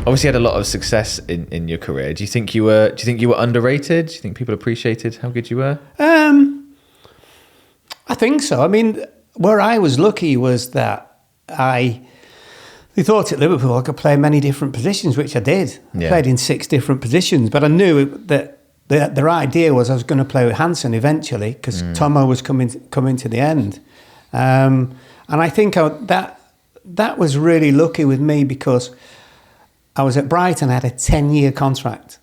Obviously, you had a lot of success in your career. Do you think you were underrated? Do you think people appreciated how good you were? I think so. I mean, where I was lucky was that they thought at Liverpool I could play many different positions, which I did. I played in 6 different positions, but I knew that their idea was I was going to play with Hansen eventually because Tomo was coming to the end. And I think that was really lucky with me because I was at Brighton, I had a 10-year contract.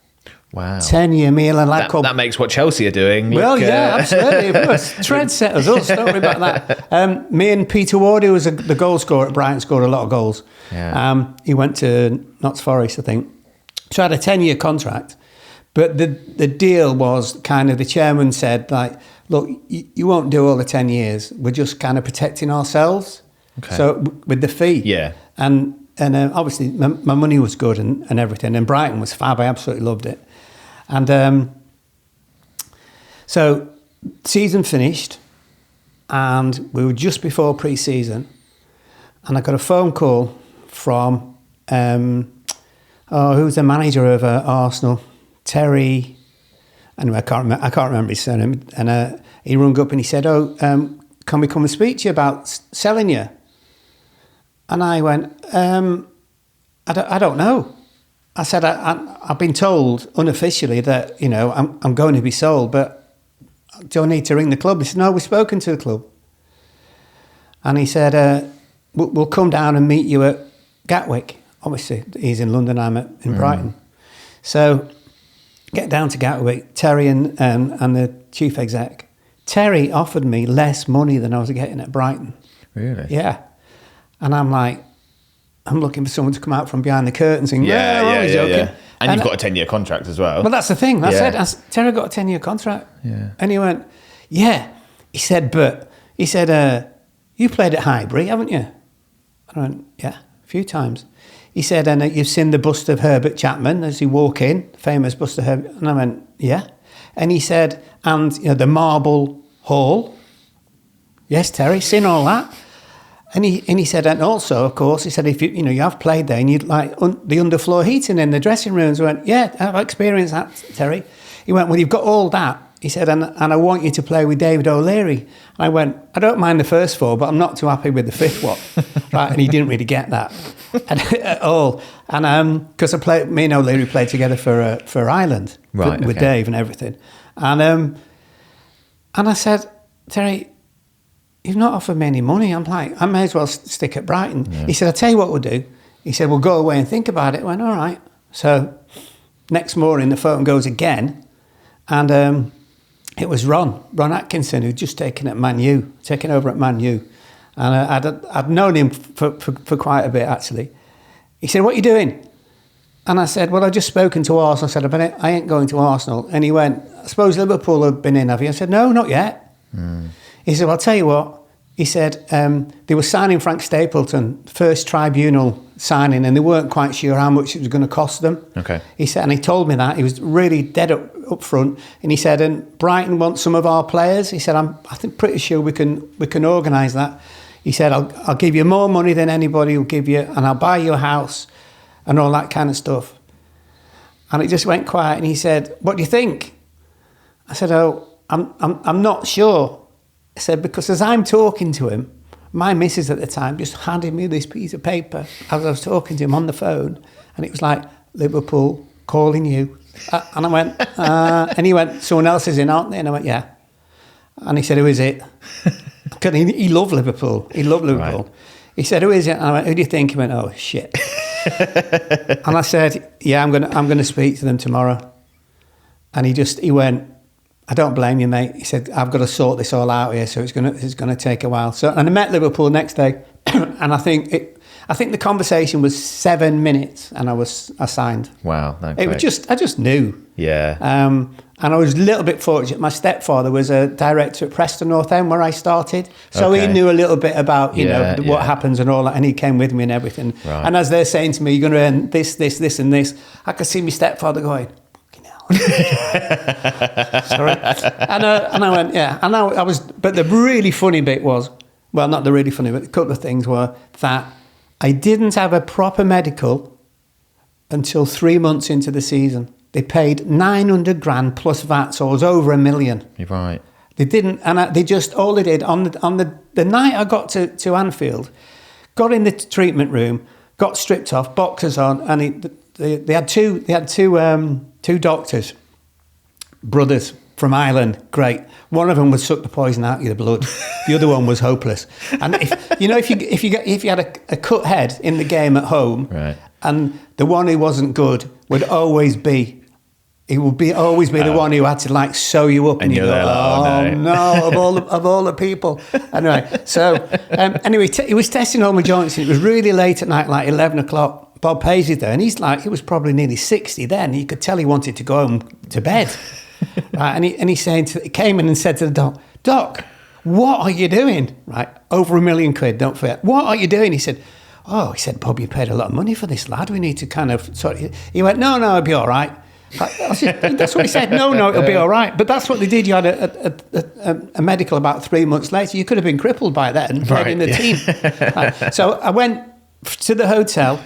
Wow. 10-year meal and that makes what Chelsea are doing. Well, absolutely. Trendsetters, us. Don't worry about that. Me and Peter Ward, who was the goal scorer at Brighton, scored a lot of goals. Yeah. He went to Notts Forest, I think. So I had a 10-year contract. But the deal was kind of, the chairman said, like, look, you won't do all the 10 years. We're just kind of protecting ourselves. Okay. So with the fee. Yeah. And obviously my money was good and everything. And Brighton was fab. I absolutely loved it. And so season finished and we were just before pre-season and I got a phone call from, who's the manager of Arsenal? Terry, anyway, I can't remember his surname. And he rung up and he said, can we come and speak to you about selling you? And I went, I don't know. I said, I've been told unofficially that, you know, I'm going to be sold, but do I need to ring the club? He said, no, we've spoken to the club. And he said, we'll come down and meet you at Gatwick. Obviously, he's in London, I'm in Brighton. So get down to Gatwick, Terry and the chief exec. Terry offered me less money than I was getting at Brighton. Really? Yeah. And I'm like, I'm looking for someone to come out from behind the curtains and joking. And you've got a 10-year contract as well. Well, that's the thing. I said, Terry got a 10-year contract. Yeah. And he went, yeah. He said, you played at Highbury, haven't you? I went, yeah, a few times. He said, and you've seen the bust of Herbert Chapman as you walk in, famous bust of Herbert. And I went, yeah. And he said, and you know, the Marble Hall. Yes, Terry, seen all that. And he said, and also, of course, he said, if you have played there and you'd like the underfloor heating in the dressing rooms. I went, yeah, I've experienced that, Terry. He went, well, you've got all that. He said, and I want you to play with David O'Leary. And I went, I don't mind the first 4, but I'm not too happy with the 5th one. Right, and he didn't really get that at all. And because me and O'Leary played together for Ireland with Dave and everything. And I said, Terry, you've not offered me any money. I'm like, I may as well stick at Brighton. Yeah. He said, I'll tell you what we'll do. He said, we'll go away and think about it. I went, all right. So next morning, the phone goes again. And it was Ron Atkinson, who'd just taken over at Man U. And I'd known him for quite a bit, actually. He said, what are you doing? And I said, well, I've just spoken to Arsenal. I said, I ain't going to Arsenal. And he went, I suppose Liverpool have been in, have you? I said, no, not yet. He said, well, I'll tell you what. He said, they were signing Frank Stapleton, first tribunal signing, and they weren't quite sure how much it was going to cost them. Okay. He said, and he told me that. He was really dead up front. And he said, and Brighton wants some of our players. He said, I think pretty sure we can organise that. He said, I'll give you more money than anybody will give you, and I'll buy you a house and all that kind of stuff. And it just went quiet. And he said, what do you think? I said, I'm not sure. I said, because as I'm talking to him, my missus at the time just handed me this piece of paper as I was talking to him on the phone. And it was like, Liverpool calling you. And I went, and he went, someone else is in, aren't they? And I went, yeah. And he said, who is it? Because he loved Liverpool. He loved Liverpool. Right. He said, who is it? And I went, who do you think? He went, oh, shit. And I said, yeah, I'm gonna speak to them tomorrow. And he went, I don't blame you, mate. He said, I've got to sort this all out here, so it's gonna take a while. So, and I met Liverpool next day, and I think the conversation was 7 minutes, and I signed. Wow, it was I just knew. Yeah. And I was a little bit fortunate. My stepfather was a director at Preston North End where I started, so he knew a little bit about what happens and all that, and he came with me and everything. Right. And as they're saying to me, you're going to earn this, this, this, and this, I could see my stepfather going, sorry. And I went, yeah. And I was, but the really funny bit was, well, not the really funny, but a couple of things were that I didn't have a proper medical until 3 months into the season. They paid 900 grand plus VAT, so it was over $1 million. You're right. They didn't, and they just, all they did, on the night I got to Anfield, got in the treatment room, got stripped off, boxers on, and they had two doctors, brothers from Ireland, great. One of them would suck the poison out of your blood. The other one was hopeless. And if you had a cut head in the game at home, right, and the one who wasn't good would always be. He would always be the one who had to like sew you up, and you go, there like, "Oh no!" of all the people. Anyway, he was testing all my joints. And it was really late at night, like 11 o'clock. Bob Paisley there, and he was probably nearly 60 then. You could tell he wanted to go home to bed. Right, and he came in and said to the doc, "What are you doing?" Right, over £1 million, don't forget. What are you doing? He said, "Bob, you paid a lot of money for this lad. We need to kind of sort." He went, "No, it'll be all right." That's what he said. No, it'll be all right. But that's what they did. You had a medical about 3 months later. You could have been crippled by then, played in the team. Right. So I went to the hotel,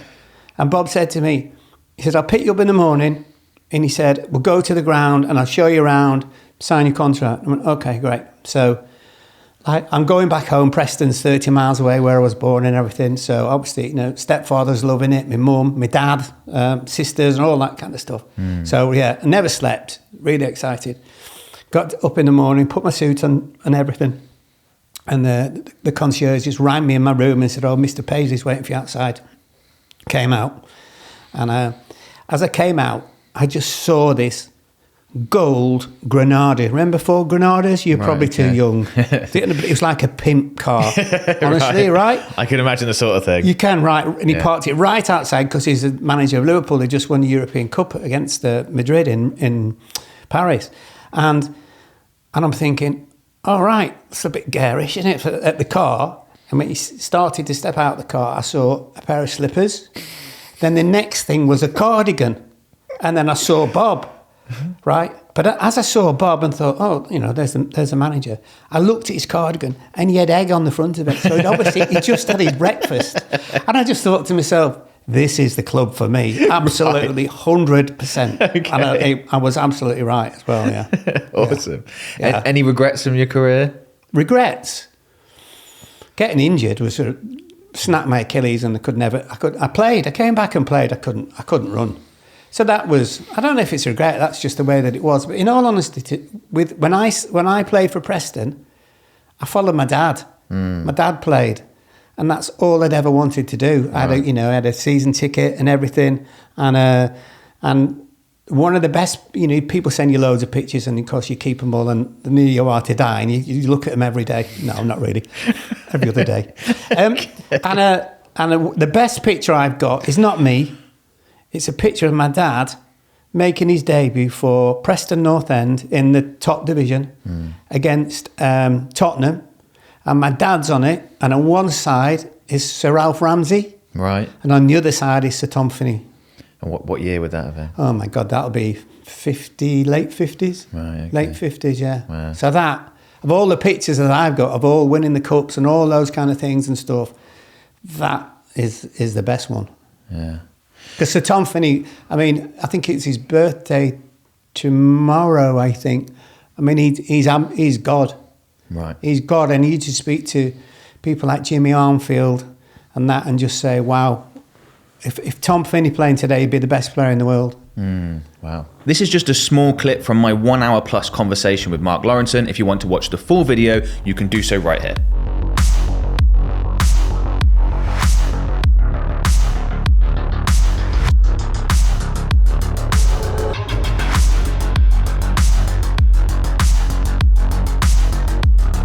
and Bob said to me, he said, "I'll pick you up in the morning." And he said, "We'll go to the ground and I'll show you around, sign your contract." I went, "Okay, great." So I'm going back home. Preston's 30 miles away where I was born and everything. So obviously, stepfather's loving it, my mum, my dad, sisters and all that kind of stuff. So yeah, I never slept, really excited. Got up in the morning, put my suit on and everything. And the concierge just rang me in my room and said, "Oh, Mr. Paisley's waiting for you outside." Came out. And as I came out, I just saw this gold Granada. Remember Ford Granadas? You're probably too young. It was like a pimp car, honestly, right? I can imagine the sort of thing. You can, right? And he parked it right outside because he's the manager of Liverpool. They just won the European Cup against Madrid in Paris. And I'm thinking, all right, it's a bit garish, isn't it, at the car? And when he started to step out of the car, I saw a pair of slippers. Then the next thing was a cardigan. And then I saw Bob, right? But as I saw Bob and thought, there's a manager, I looked at his cardigan and he had egg on the front of it. So he just had his breakfast. And I just thought to myself, this is the club for me. Absolutely, 100%. Okay. And I was absolutely right as well, yeah. Awesome. Yeah. Any regrets from your career? Regrets? Getting injured was sort of snapped my Achilles and I played. I came back and played. I couldn't run. So that was, I don't know if it's a regret, that's just the way that it was. But in all honesty, when I played for Preston, I followed my dad. My dad played, and that's all I'd ever wanted to do. I had a season ticket and everything, and one of the best, people send you loads of pictures, and of course you keep them all, and the near you are to die, and you look at them every day. No, not really, every other day. The best picture I've got is not me. It's a picture of my dad making his debut for Preston North End in the top division against Tottenham. And my dad's on it. And on one side is Sir Ralph Ramsey. Right. And on the other side is Sir Tom Finney. And what year would that have been? Oh, my God, that'll be late 50s. Right, okay. Late 50s, yeah. Wow. So that, of all the pictures that I've got, of all winning the cups and all those kind of things and stuff, that is the best one. Yeah. Because Sir Tom Finney, I think it's his birthday tomorrow, I think. He's God. Right. He's God, and you just speak to people like Jimmy Armfield and that and just say, wow, if Tom Finney playing today, he'd be the best player in the world. Wow. This is just a small clip from my 1 hour plus conversation with Mark Lawrenson. If you want to watch the full video, you can do so right here.